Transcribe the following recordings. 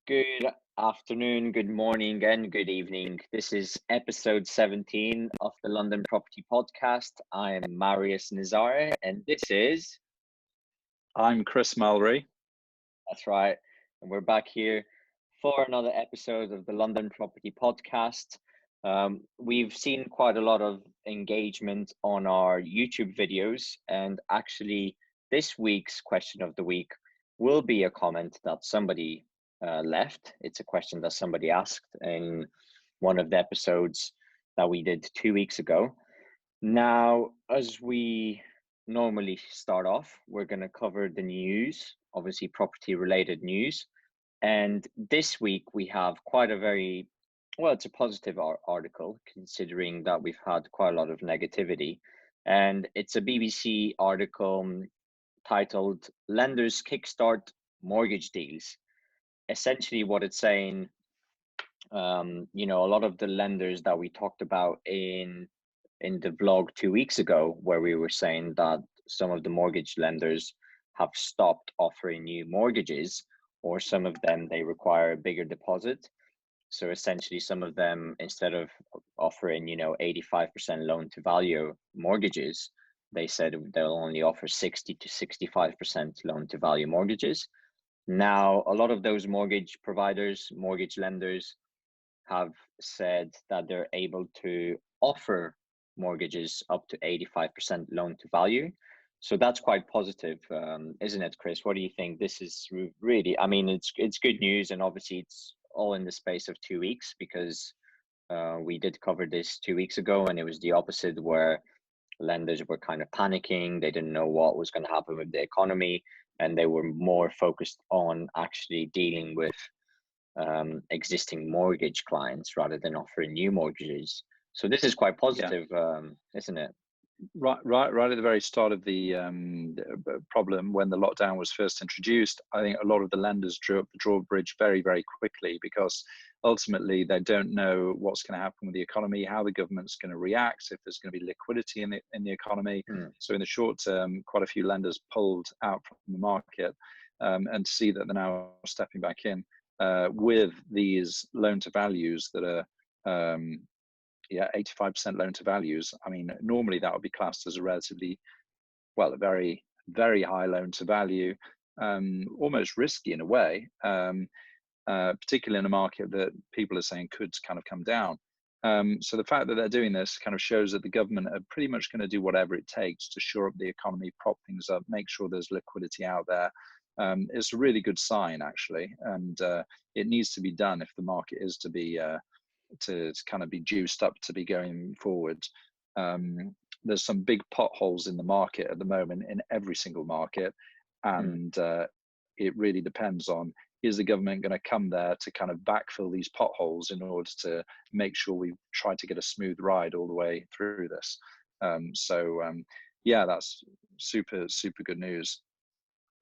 Good afternoon, good morning, and good evening. This is episode 17 of the London Property Podcast. I am Marius Nazare, and this is. I'm Chris Mulry. That's right. And we're back here for another episode of the London Property Podcast. We've seen quite a lot of engagement on our YouTube videos, and actually, this week's question of the week will be a comment that somebody left. It's a question that somebody asked in one of the episodes that we did 2 weeks ago. Now, as we normally start off, we're going to cover the news, obviously property related news. And this week we have quite a very, well, it's a positive article considering that we've had quite a lot of negativity. And it's a BBC article titled Lenders Kickstart Mortgage Deals. Essentially what it's saying, a lot of the lenders that we talked about in the vlog 2 weeks ago, where we were saying that some of the mortgage lenders have stopped offering new mortgages, or some of them, they require a bigger deposit. So essentially some of them, instead of offering, 85% loan to value mortgages, they said they'll only offer 60 to 65% loan to value mortgages. Now, a lot of those mortgage providers, mortgage lenders have said that they're able to offer mortgages up to 85% loan to value. So that's quite positive, isn't it, Chris? What do you think? This is really, I mean, it's good news, and obviously it's all in the space of 2 weeks, because we did cover this 2 weeks ago, and it was the opposite, where lenders were kind of panicking. They didn't know what was going to happen with the economy, and they were more focused on actually dealing with existing mortgage clients rather than offering new mortgages. So this is quite positive, isn't it? Right at the very start of the problem, when the lockdown was first introduced, I think a lot of the lenders drew up the drawbridge very, very quickly, because ultimately they don't know what's going to happen with the economy, how the government's going to react, if there's going to be liquidity in the economy. So in the short term, quite a few lenders pulled out from the market, and to see that they're now stepping back in with these loan to values that are 85% loan to values. I mean, normally that would be classed as a relatively, well, a very, very high loan to value, almost risky in a way, particularly in a market that people are saying could kind of come down. So the fact that they're doing this kind of shows that the government are pretty much going to do whatever it takes to shore up the economy, prop things up, make sure there's liquidity out there. It's a really good sign, actually, and it needs to be done if the market is to be to kind of be juiced up to be going forward. There's some big potholes in the market at the moment, in every single market, and it really depends on, is the government going to come there to kind of backfill these potholes in order to make sure we try to get a smooth ride all the way through this. That's super good news.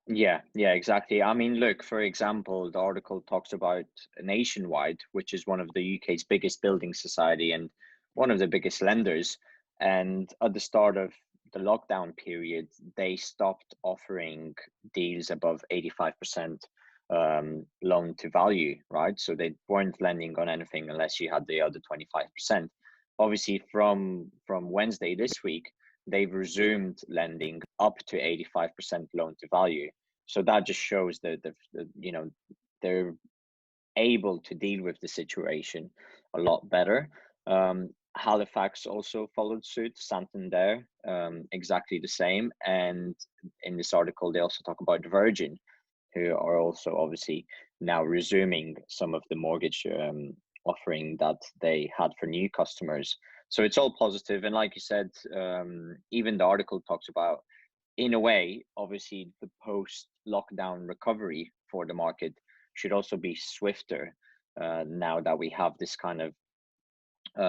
Yeah, exactly. I mean, look, for example, the article talks about Nationwide, which is one of the UK's biggest building society and one of the biggest lenders. And at the start of the lockdown period, they stopped offering deals above 85% loan to value, right? So they weren't lending on anything unless you had the other 25%. Obviously, from Wednesday this week, they've resumed lending up to 85% loan to value. So that just shows that they're able to deal with the situation a lot better. Halifax also followed suit, Santander, exactly the same. And in this article, they also talk about Virgin, who are also obviously now resuming some of the mortgage offering that they had for new customers. So it's all positive. And like you said, even the article talks about, in a way, obviously the post-lockdown recovery for the market should also be swifter now that we have this kind of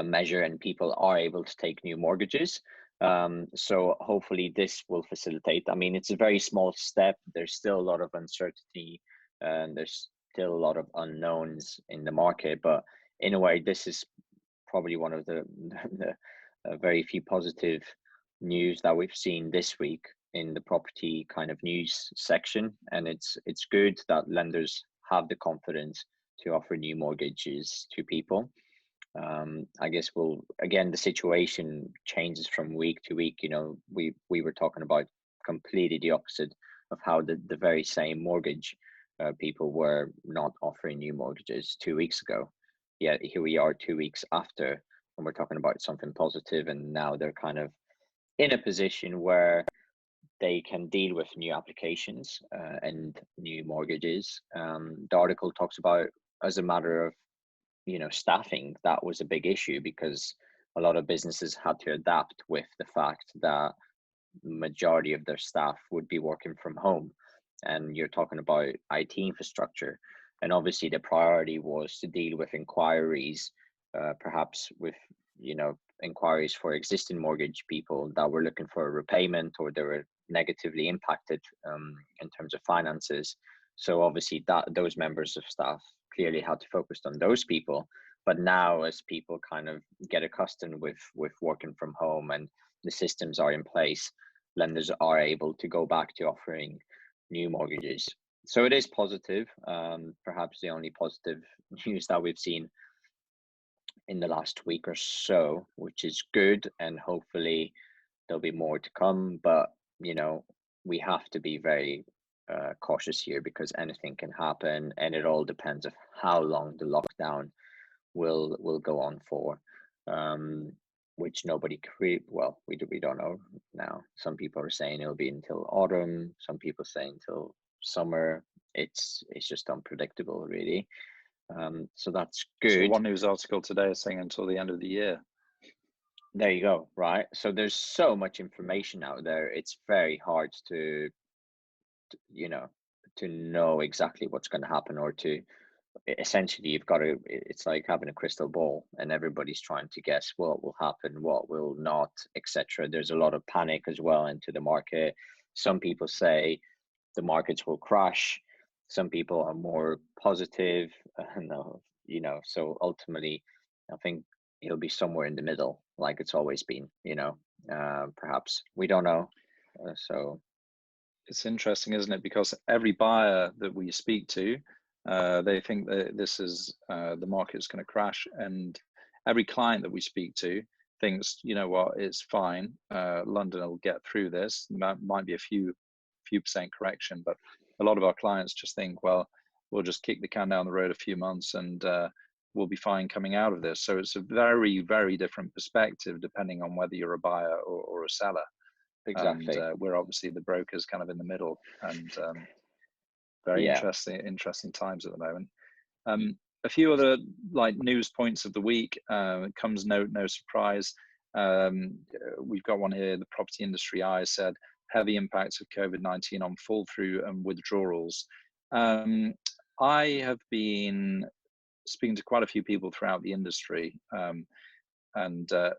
measure and people are able to take new mortgages. So hopefully this will facilitate. I mean, it's a very small step. There's still a lot of uncertainty, and there's still a lot of unknowns in the market. But in a way, this is probably one of the very few positive news that we've seen this week in the property kind of news section. And it's good that lenders have the confidence to offer new mortgages to people. I guess again, the situation changes from week to week. We were talking about completely the opposite of how the very same mortgage people were not offering new mortgages 2 weeks ago. Yet here we are 2 weeks after, and we're talking about something positive, and now they're kind of in a position where they can deal with new applications and new mortgages. The article talks about, as a matter of staffing, that was a big issue because a lot of businesses had to adapt with the fact that majority of their staff would be working from home, and you're talking about IT infrastructure, and obviously the priority was to deal with inquiries, perhaps with inquiries for existing mortgage people that were looking for a repayment or they were negatively impacted in terms of finances. So obviously those members of staff clearly had to focus on those people. But now, as people kind of get accustomed with working from home and the systems are in place, lenders are able to go back to offering new mortgages. So it is positive. Perhaps the only positive news that we've seen in the last week or so, which is good, and hopefully there'll be more to come. But we have to be very cautious here because anything can happen, and it all depends of how long the lockdown will go on for, which nobody we don't know now. Some people are saying it'll be until autumn, some people say until summer. It's just unpredictable, really. So that's good. So one news article today is saying until the end of the year. There you go. Right. So there's so much information out there. It's very hard to know exactly what's going to happen, or to essentially it's like having a crystal ball and everybody's trying to guess what will happen, what will not, etc. There's a lot of panic as well into the market. Some people say the markets will crash. Some people are more positive. So ultimately I think it'll be somewhere in the middle, like it's always been. Perhaps, we don't know. So it's interesting, isn't it? Because every buyer that we speak to, they think that this is the market's going to crash, and every client that we speak to thinks, what, it's fine. London will get through this. Might be a few percent correction, but a lot of our clients just think, well, we'll just kick the can down the road a few months and we'll be fine coming out of this. So it's a very, very different perspective depending on whether you're a buyer or a seller. exactly. And we're obviously the brokers kind of in the middle, and very interesting times at the moment. A few other news points of the week. Comes no surprise. We've got one here. The Property Industry Eye said heavy impacts of COVID-19 on fall through and withdrawals. I have been speaking to quite a few people throughout the industry, and a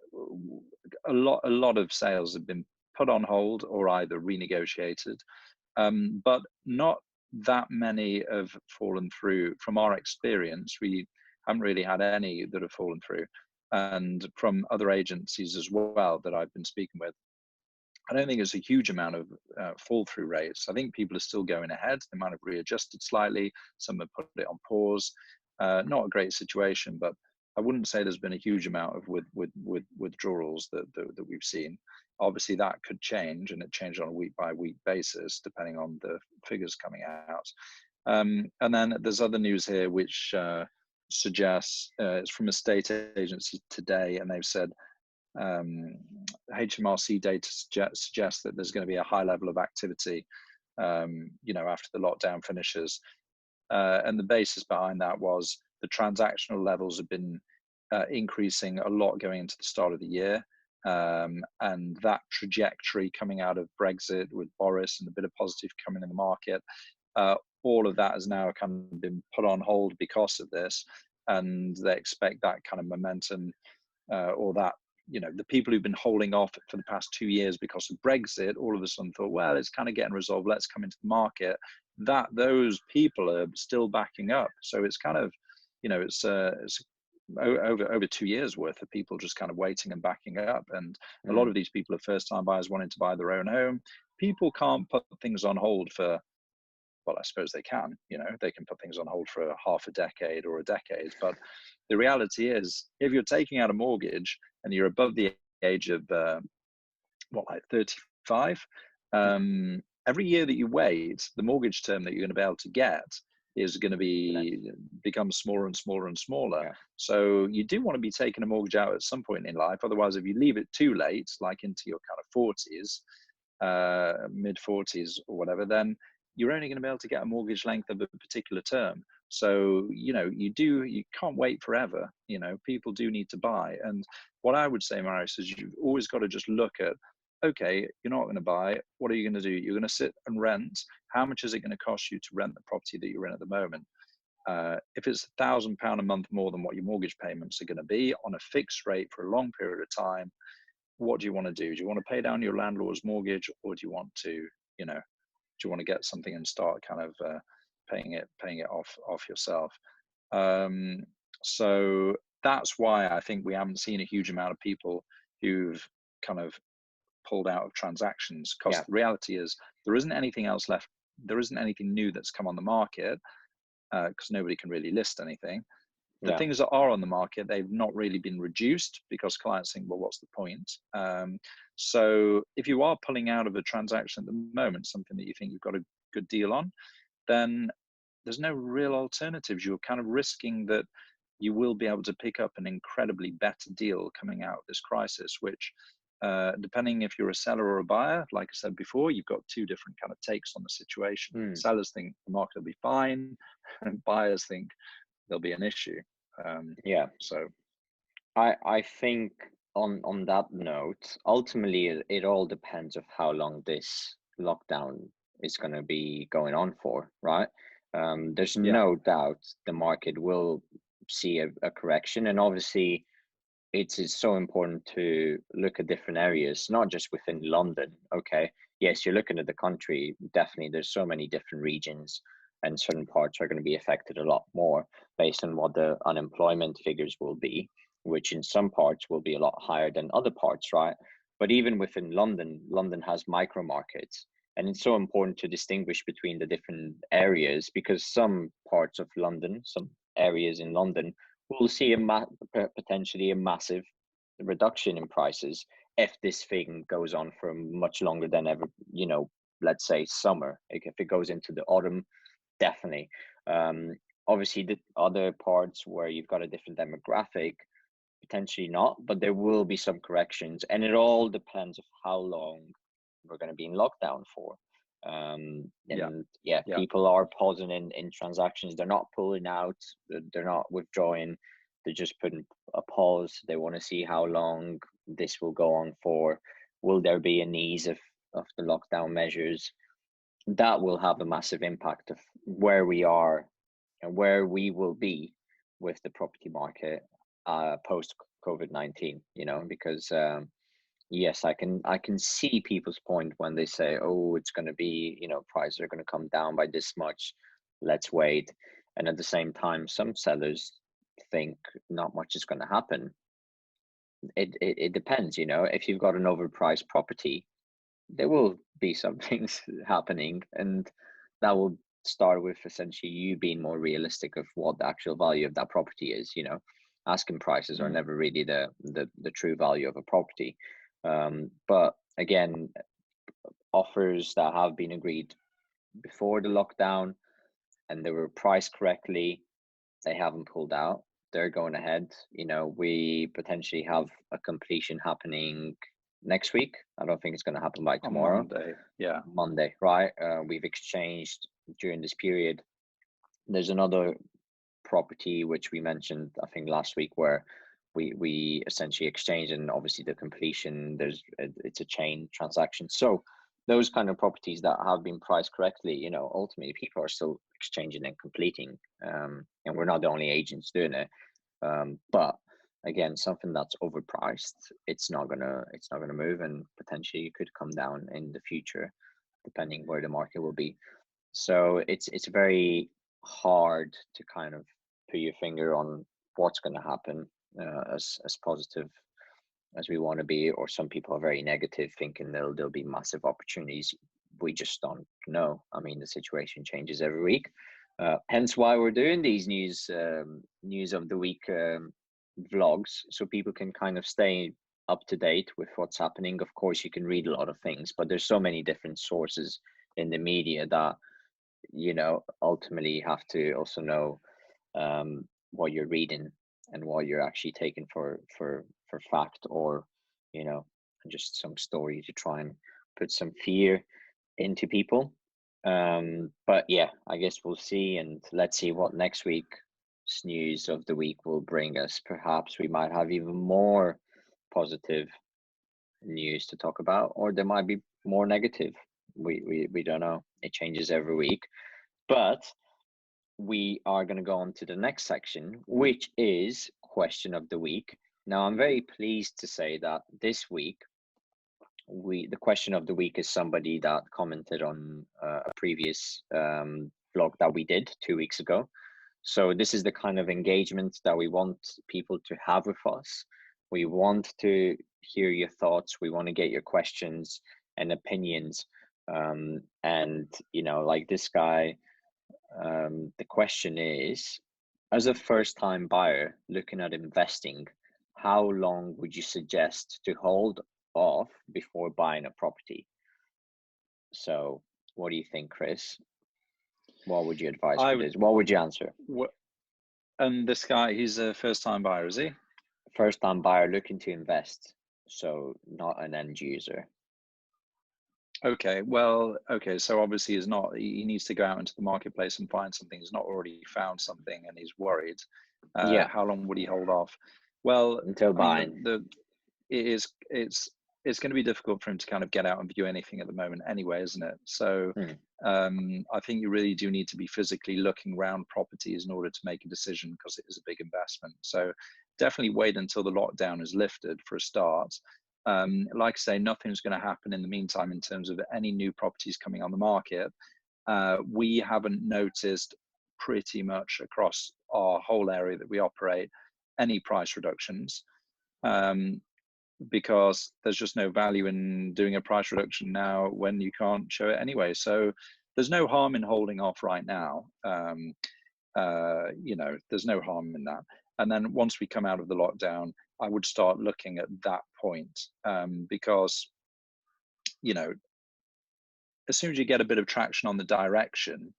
lot of sales have been put on hold or either renegotiated, but not that many have fallen through. From our experience, we haven't really had any that have fallen through, and from other agencies as well that I've been speaking with, I don't think it's a huge amount of fall through rates. I think people are still going ahead. They might have readjusted slightly. Some have put it on pause. Not a great situation, but I wouldn't say there's been a huge amount of withdrawals that we've seen. Obviously, that could change, and it changed on a week by week basis depending on the figures coming out. And then there's other news here which suggests, it's from a state agency today, and they've said HMRC data suggests that there's going to be a high level of activity, after the lockdown finishes. And the basis behind that was the transactional levels have been increasing a lot going into the start of the year. And that trajectory coming out of Brexit with Boris and a bit of positive coming in the market, all of that has now kind of been put on hold because of this. And they expect that kind of momentum, or that, the people who've been holding off for the past 2 years because of Brexit, all of a sudden thought, well, it's kind of getting resolved, let's come into the market. That those people are still backing up. So it's kind of, it's over 2 years worth of people just kind of waiting and backing up. And a lot of these people are first time buyers wanting to buy their own home. People can't put things on hold for well, I suppose they can, they can put things on hold for half a decade or a decade. But the reality is, if you're taking out a mortgage and you're above the age of, 35, every year that you wait, the mortgage term that you're going to be able to get is going to become smaller and smaller and smaller. Yeah. So you do want to be taking a mortgage out at some point in life. Otherwise, if you leave it too late, like into your kind of 40s, mid 40s or whatever, then you're only going to be able to get a mortgage length of a particular term. So, you can't wait forever. People do need to buy. And what I would say, Marius, is you've always got to just look at, okay, you're not going to buy. What are you going to do? You're going to sit and rent. How much is it going to cost you to rent the property that you're in at the moment? If it's £1,000 a month more than what your mortgage payments are going to be on a fixed rate for a long period of time, what do you want to do? Do you want to pay down your landlord's mortgage, or do you want to, get something and start kind of paying it off yourself? So that's why I think we haven't seen a huge amount of people who've kind of pulled out of transactions, because the reality is there isn't anything else left. There isn't anything new that's come on the market, because nobody can really list anything. The things that are on the market, they've not really been reduced because clients think, well, what's the point? So if you are pulling out of a transaction at the moment, something that you think you've got a good deal on, then there's no real alternatives. You're kind of risking that you will be able to pick up an incredibly better deal coming out of this crisis, which, depending if you're a seller or a buyer, like I said before, you've got two different kind of takes on the situation. Sellers think the market will be fine, and buyers think there'll be an issue. So I think on that note, ultimately it all depends of how long this lockdown is going to be going on for, right? There's no doubt the market will see a correction, and obviously it's so important to look at different areas, not just within London. Okay, yes, you're looking at the country, definitely there's so many different regions, and certain parts are going to be affected a lot more based on what the unemployment figures will be, which in some parts will be a lot higher than other parts, right? But even within London, London has micro markets, and it's so important to distinguish between the different areas, because some parts of London, some areas in London, will see potentially a massive reduction in prices if this thing goes on for much longer than ever, let's say summer. If it goes into the autumn, definitely. Obviously the other parts where you've got a different demographic, potentially not, but there will be some corrections, and it all depends of how long we're going to be in lockdown for. People are pausing in transactions. They're not pulling out, they're not withdrawing, they're just putting a pause. They want to see how long this will go on for. Will there be an ease of the lockdown measures? That will have a massive impact of where we are and where we will be with the property market post COVID-19, because yes, I can see people's point when they say, oh, it's going to be, prices are going to come down by this much, let's wait. And at the same time, some sellers think not much is going to happen. It depends, if you've got an overpriced property, there will be some things happening, and that will start with essentially you being more realistic of what the actual value of that property is. Asking prices are never really the true value of a property. But again, offers that have been agreed before the lockdown and they were priced correctly, they haven't pulled out. They're going ahead. We potentially have a completion happening next week. I don't think it's going to happen by tomorrow. Monday, right? We've exchanged during this period. There's another property which we mentioned, I think, last week, where we essentially exchanged, and obviously the completion, it's a chain transaction. So those kind of properties that have been priced correctly, ultimately people are still exchanging and completing, and we're not the only agents doing it. But again, something that's overpriced, it's not gonna move, and potentially it could come down in the future, depending where the market will be. So it's very hard to kind of put your finger on what's going to happen, as positive as we want to be, or some people are very negative, thinking there'll be massive opportunities. we just don't know. I mean, the situation changes every week. Hence why we're doing these news of the week vlogs, so people can kind of stay up to date with what's happening. Of course, you can read a lot of things, but there's so many different sources in the media that, you know, ultimately you have to also know what you're reading and what you're actually taking for fact, or, you know, just some story to try and put some fear into people. But yeah, I guess we'll see, and let's see what next week's news of the week will bring us. Perhaps we might have even more positive news to talk about, or there might be more negative. We don't know. It changes every week. But we are going to go on to the next section, which is question of the week. Now, I'm very pleased to say that this week, the question of the week is somebody that commented on a previous vlog that we did 2 weeks ago. So this is the kind of engagement that we want people to have with us. We want to hear your thoughts. We want to get your questions and opinions. And, you know, like this guy, the question is, as a first-time buyer looking at investing, how long would you suggest to hold off before buying a property? So what do you think, Chris? What would you advise for this? What would you answer? And this guy, he's a first-time buyer, is he? First-time buyer looking to invest, so not an end user. Okay, well, okay, so obviously he needs to go out into the marketplace and find something. He's not already found something and he's worried. Yeah. How long would he hold off? Well, until buying. It's going to be difficult for him to kind of get out and view anything at the moment anyway, isn't it? So I think you really do need to be physically looking around properties in order to make a decision, because it is a big investment. So definitely wait until the lockdown is lifted for a start. Like I say, nothing's going to happen in the meantime in terms of any new properties coming on the market. We haven't noticed pretty much across our whole area that we operate any price reductions, because there's just no value in doing a price reduction now when you can't show it anyway. So there's no harm in holding off right now. You know, there's no harm in that. And then once we come out of the lockdown, I would start looking at that point, because, you know, as soon as you get a bit of traction on the direction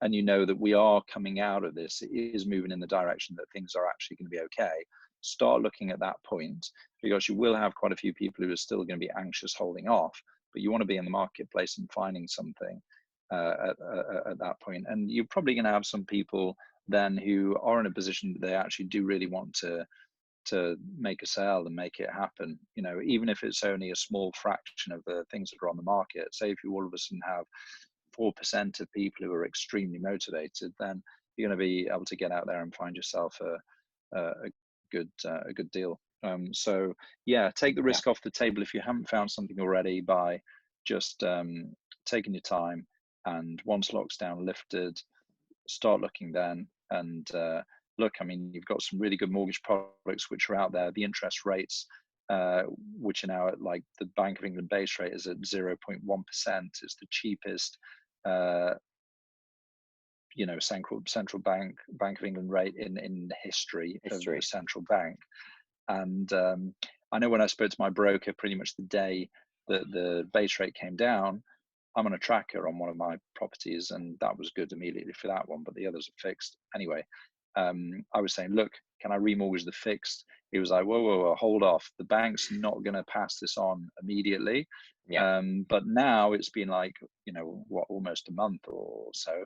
and you know that we are coming out of this, it is moving in the direction that things are actually going to be okay, start looking at that point, because you will have quite a few people who are still going to be anxious holding off, but you want to be in the marketplace and finding something at that point. And you're probably going to have some people then who are in a position that they actually do really want to make a sale and make it happen, you know, even if it's only a small fraction of the things that are on the market. Say if you all of a sudden have 4% of people who are extremely motivated, then you're going to be able to get out there and find yourself a good deal. So yeah, take the risk off the table if you haven't found something already by just taking your time, and once lockdown lifted, start looking then. And look, I mean, you've got some really good mortgage products which are out there. The interest rates, which are now at, like, the Bank of England base rate is at 0.1%. It's the cheapest, you know, central Bank of England rate in the history of the central bank. And I know when I spoke to my broker, pretty much the day that the base rate came down, I'm on a tracker on one of my properties, and that was good immediately for that one, but the others are fixed. Anyway, I was saying, look, can I remortgage the fixed? He was like, whoa, hold off. The bank's not going to pass this on immediately. But now it's been like, you know, what, almost a month or so.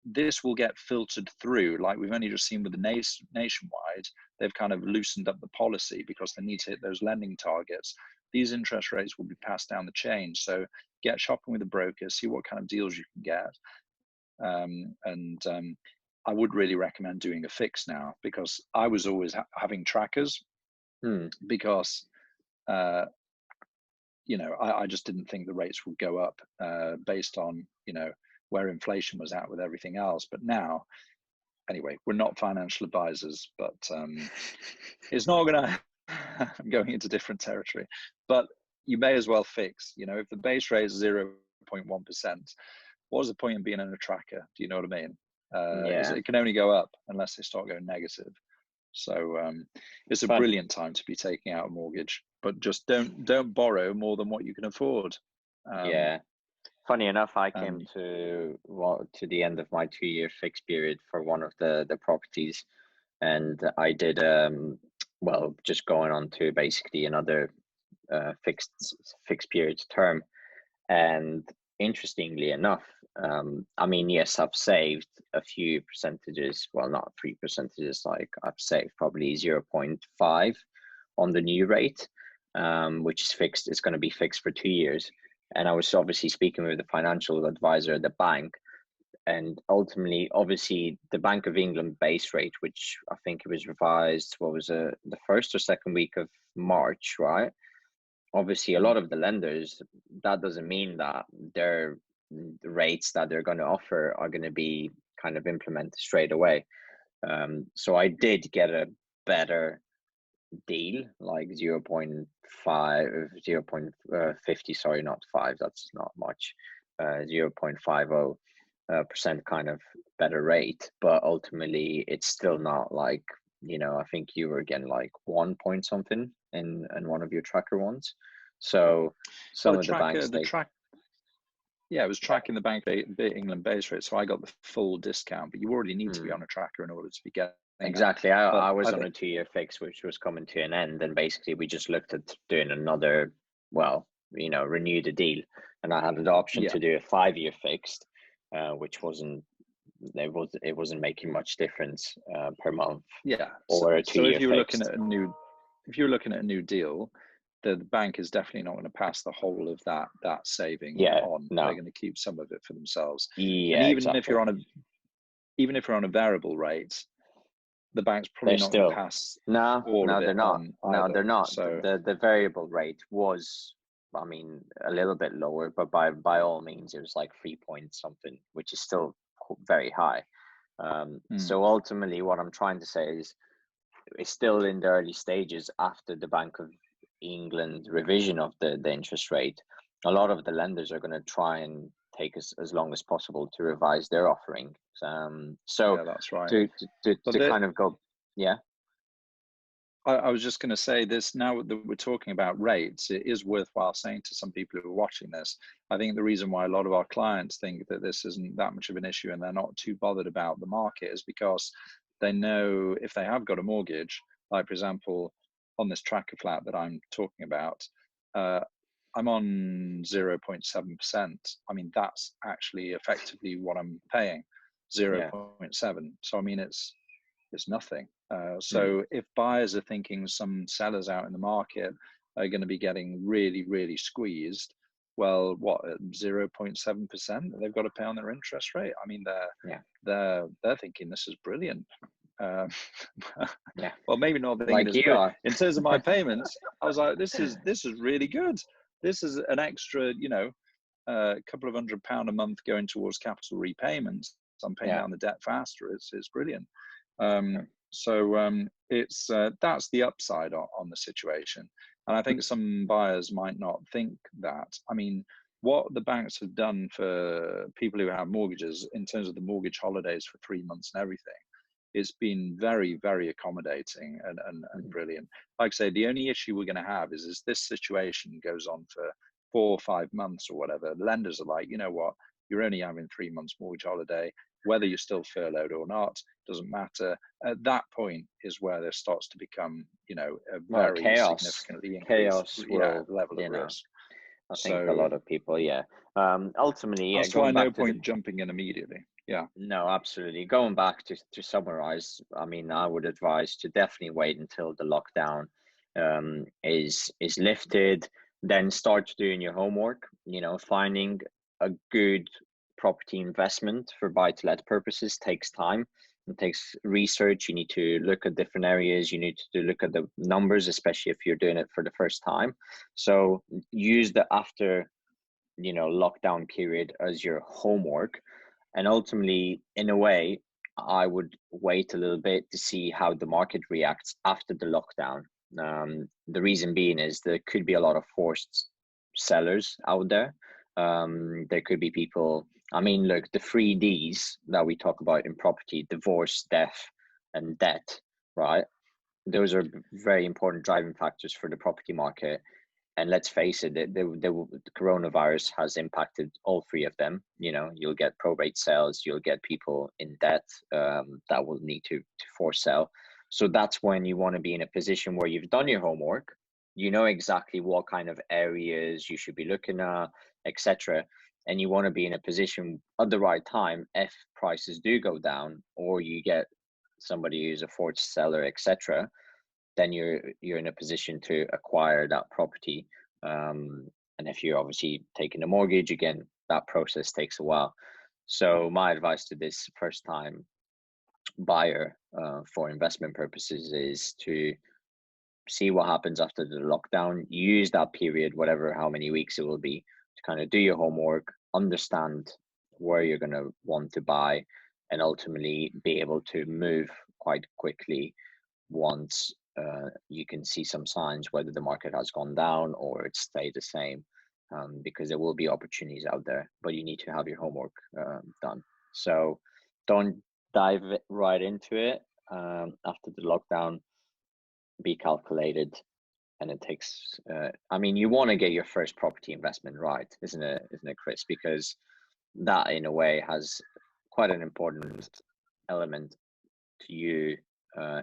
This will get filtered through. Like we've only just seen with the Nationwide, they've kind of loosened up the policy because they need to hit those lending targets. These interest rates will be passed down the chain. So get shopping with a broker, see what kind of deals you can get. I would really recommend doing a fix now, because I was always having trackers because, you know, I just didn't think the rates would go up based on, you know, where inflation was at with everything else. But now, anyway, we're not financial advisors, but it's not gonna, I'm going into different territory, but you may as well fix, you know, if the base rate is 0%, 0.1%. What's the point in being in a tracker? Do you know what I mean? Yeah. It can only go up unless they start going negative. So it's a brilliant time to be taking out a mortgage, but just don't borrow more than what you can afford. Yeah. Funny enough, I came to the end of my 2-year fixed period for one of the properties, and I did just going on to basically another fixed period term. And interestingly enough, I mean, yes, I've saved a few percentages, well, not 3%, like I've saved probably 0.5 on the new rate, which is fixed. It's going to be fixed for 2 years. And I was obviously speaking with the financial advisor at the bank, and ultimately, obviously, the Bank of England base rate, which I think it was revised, what was it, the first or second week of March, right? Obviously, a lot of the lenders, that doesn't mean that the rates that they're going to offer are going to be kind of implemented straight away. So I did get a better deal, like 0.5, 0.50, sorry, not 5, that's not much, 0.50% kind of better rate, but ultimately it's still not like, I think you were getting like 1 point something in one of your tracker ones. So some of the banks, yeah, it was tracking the Bank of England base rate, so I got the full discount, but you already need to be on a tracker in order to be getting exactly. I was on a 2-year fix, which was coming to an end, and basically we just looked at doing another, renew the deal, and I had the option to do a 5-year fixed, which wasn't making much difference per month. Yeah. Or a 2-year if you were fixed. looking at a new deal, the bank is definitely not going to pass the whole of that saving on. No. They're going to keep some of it for themselves. Yeah, and even exactly. if you're on a variable rate, the bank's probably not going to pass all of it on. No, they're not. So the variable rate was, I mean, a little bit lower, but by all means, it was like 3 point something, which is still very high. So ultimately, what I'm trying to say is, it's still in the early stages after the Bank of England revision of the interest rate. A lot of the lenders are going to try and take as long as possible to revise their offering. So that's right. To kind of go, yeah. I was just going to say this, now that we're talking about rates, it is worthwhile saying to some people who are watching this, I think the reason why a lot of our clients think that this isn't that much of an issue and they're not too bothered about the market is because they know if they have got a mortgage, like for example, on this tracker flat that I'm talking about, I'm on 0.7%. I mean, that's actually effectively what I'm paying, 0.7. So I mean, it's nothing. So if buyers are thinking some sellers out in the market are going to be getting really, really squeezed, well, what, 0.7% they've got to pay on their interest rate? I mean, they're thinking this is brilliant. Well, maybe not thinking like it's you are. in terms of my payments. I was like, this is really good. This is an extra, a couple of £100 a month going towards capital repayments. I'm paying down the debt faster. It's brilliant. So it's that's the upside on the situation. And I think some buyers might not think that. I mean, what the banks have done for people who have mortgages in terms of the mortgage holidays for 3 months and everything, it's been very, very accommodating and brilliant. Like I say, the only issue we're going to have is this situation goes on for 4 or 5 months or whatever. The lenders are like, you know what, you're only having 3 months mortgage holiday. Whether you're still furloughed or not doesn't matter. At that point is where there starts to become, a very significantly increased level of risk. I think a lot of people, ultimately, that's why no point jumping in immediately. No, absolutely. Going back to summarize, I mean, I would advise to definitely wait until the lockdown is lifted, then start doing your homework. Finding a good property investment for buy-to-let purposes takes time. It takes research. You need to look at different areas. You need to look at the numbers, especially if you're doing it for the first time. So use the after, lockdown period as your homework. And ultimately, in a way, I would wait a little bit to see how the market reacts after the lockdown. The reason being is there could be a lot of forced sellers out there. There could be people, I mean, look, the 3Ds that we talk about in property: divorce, death, and debt, right? Those are very important driving factors for the property market. And let's face it, the coronavirus has impacted all three of them. You know, you'll get probate sales, you'll get people in debt that will need to force sell. So that's when you want to be in a position where you've done your homework, you know exactly what kind of areas you should be looking at, etc. And you want to be in a position at the right time if prices do go down, or you get somebody who's a forced seller, etc., then you're in a position to acquire that property. And if you're obviously taking a mortgage, again, that process takes a while. So my advice to this first time buyer for investment purposes is to see what happens after the lockdown. Use that period, whatever, how many weeks it will be, to kind of do your homework, understand where you're going to want to buy, and ultimately be able to move quite quickly once you can see some signs whether the market has gone down or it stayed the same, because there will be opportunities out there, but you need to have your homework done. So don't dive right into it after the lockdown. Be calculated, and it takes. I mean, you want to get your first property investment right, isn't it, Chris? Because that, in a way, has quite an important element to you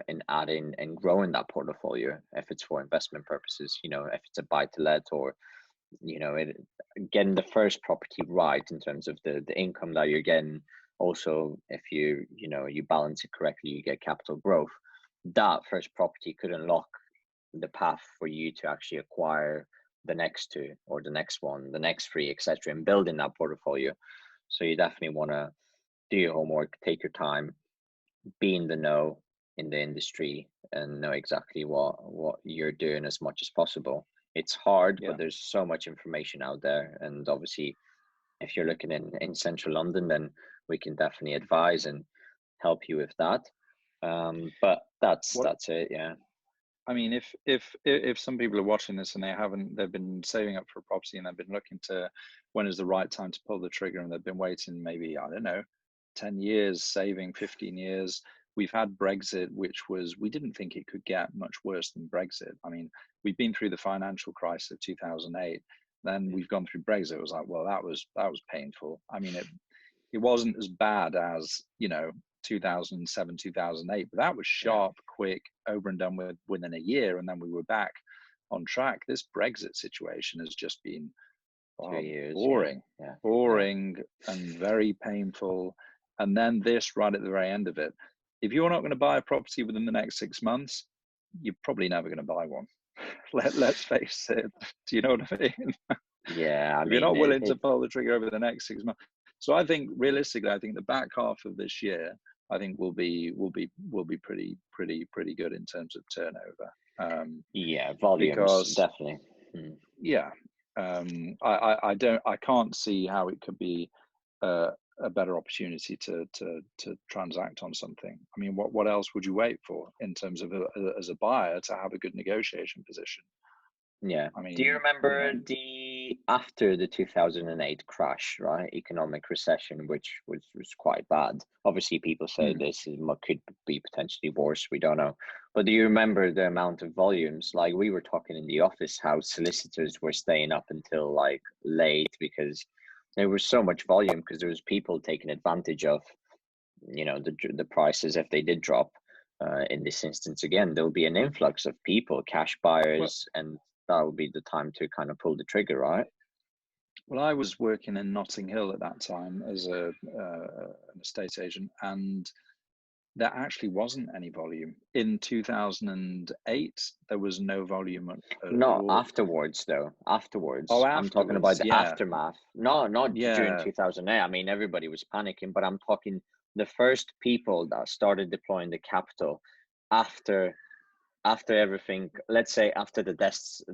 in adding and growing that portfolio if it's for investment purposes. You know, if it's a buy to let, or you know, getting the first property right in terms of the income that you're getting. Also, if you balance it correctly, you get capital growth. That first property could unlock the path for you to actually acquire the next two, or the next one, the next three, etc., and building that portfolio. So you definitely want to do your homework, take your time, be in the know in the industry, and know exactly what you're doing as much as possible. It's hard, but there's so much information out there. And obviously, if you're looking in central London, then we can definitely advise and help you with that. But that's it. Yeah. I mean, if some people are watching this and they've been saving up for a property and they've been looking to when is the right time to pull the trigger, and they've been waiting maybe, I don't know, 10 years, saving 15 years. We've had Brexit, which we didn't think it could get much worse than Brexit. I mean, we've been through the financial crisis of 2008. Then we've gone through Brexit. It was like, well, that was painful. I mean, it wasn't as bad as, 2007, 2008, but that was sharp, quick, over and done with within a year, and then we were back on track. This Brexit situation has just been 2 years, boring and very painful. And then this right at the very end of it. If you're not going to buy a property within the next 6 months, you're probably never going to buy one. Let's face it. Do you know what I mean? Yeah, if you're not willing to pull the trigger over the next 6 months. So I think realistically, I think the back half of this year, I think will be pretty good in terms of turnover. Volumes, definitely. Yeah, I can't see how it could be a better opportunity to transact on something. I mean, what else would you wait for in terms of as a buyer to have a good negotiation position? Yeah. I mean, do you remember after the 2008 crash, right? Economic recession, which was quite bad. Obviously, people say this could be potentially worse. We don't know. But do you remember the amount of volumes? Like, we were talking in the office how solicitors were staying up until like late because there was so much volume, because there was people taking advantage of, the prices if they did drop. In this instance, again, there will be an influx of people, cash buyers, and that would be the time to kind of pull the trigger, right? Well, I was working in Notting Hill at that time as an estate agent, and there actually wasn't any volume. In 2008, there was no volume at all. Afterwards, though. Afterwards. Oh, I'm talking about the aftermath. Not during 2008. I mean, everybody was panicking, but I'm talking the first people that started deploying the capital after everything, let's say after the dust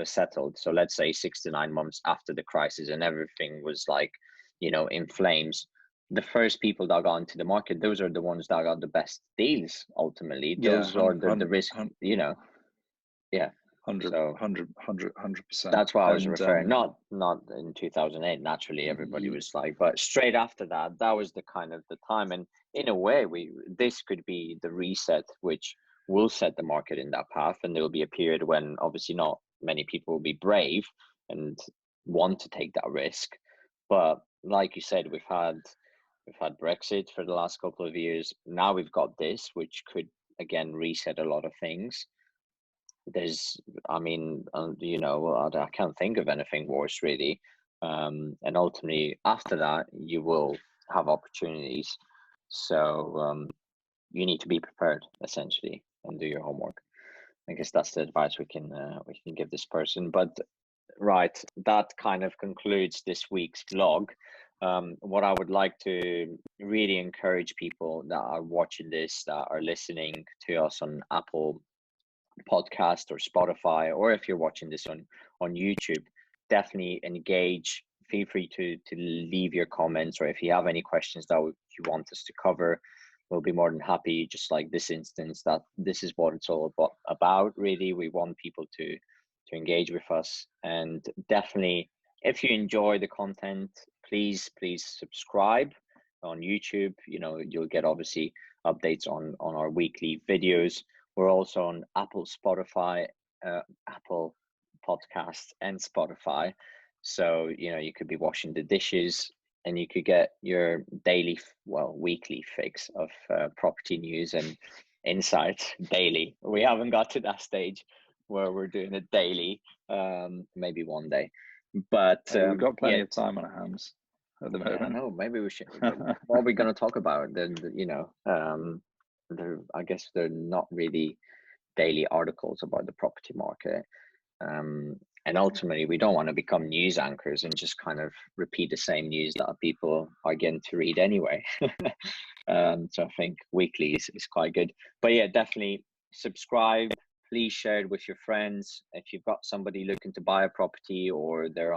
settled. So let's say 6 to 9 months after the crisis and everything was like, in flames. The first people that got into the market, those are the ones that got the best deals. Ultimately, those are the risk. Yeah. So 100%. that's what I was And referring. Not in 2008. Naturally, everybody was like, but straight after that, that was the kind of the time. And in a way, this could be the reset, which will set the market in that path. And there will be a period when obviously not many people will be brave and want to take that risk. But like you said, we've had Brexit for the last couple of years. Now we've got this, which could again reset a lot of things. I mean, I can't think of anything worse really. And ultimately, after that, you will have opportunities. So you need to be prepared essentially and do your homework. I guess that's the advice we can give this person. But right, that kind of concludes this week's vlog. What I would like to really encourage people that are watching this, that are listening to us on Apple Podcast or Spotify, or if you're watching this on YouTube, definitely engage. Feel free to leave your comments, or if you have any questions that you want us to cover, we'll be more than happy. Just like this instance, that this is what it's all about. Really, we want people to engage with us, and definitely, if you enjoy the content, please subscribe on YouTube. You'll get obviously updates on our weekly videos. We're also on Apple, Spotify, Apple Podcasts, and Spotify. So you could be washing the dishes, and you could get your weekly fix of property news and insights daily. We haven't got to that stage where we're doing it daily. Maybe one day, but we've got plenty of time on our hands at the moment. I know. Maybe we should. What are we going to talk about? Then I guess they're not really daily articles about the property market. And ultimately, we don't want to become news anchors and just kind of repeat the same news that people are getting to read anyway. So I think weekly is quite good. But yeah, definitely subscribe. Please share it with your friends. If you've got somebody looking to buy a property, or they're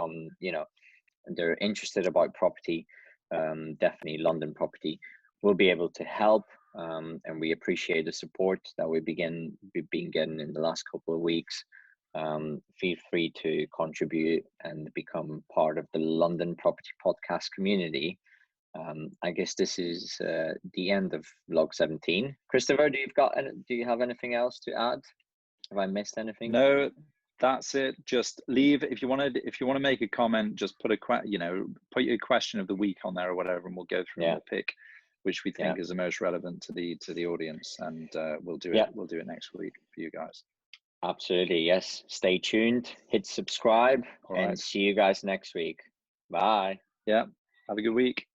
they're interested about property, definitely London Property will be able to help. And we appreciate the support that we've been getting in the last couple of weeks. Feel free to contribute and become part of the London Property Podcast community. I guess this is the end of vlog 17. Christopher, do you have anything else to add? Have I missed anything? No, that's it. Just leave if you want to make a comment. Just put put your question of the week on there or whatever, and we'll go through and we'll pick which we think is the most relevant to the audience, and we'll do it. We'll do it next week for you guys. Absolutely, yes. Stay tuned. Hit subscribe, and see you guys next week. Bye. Yeah. Have a good week.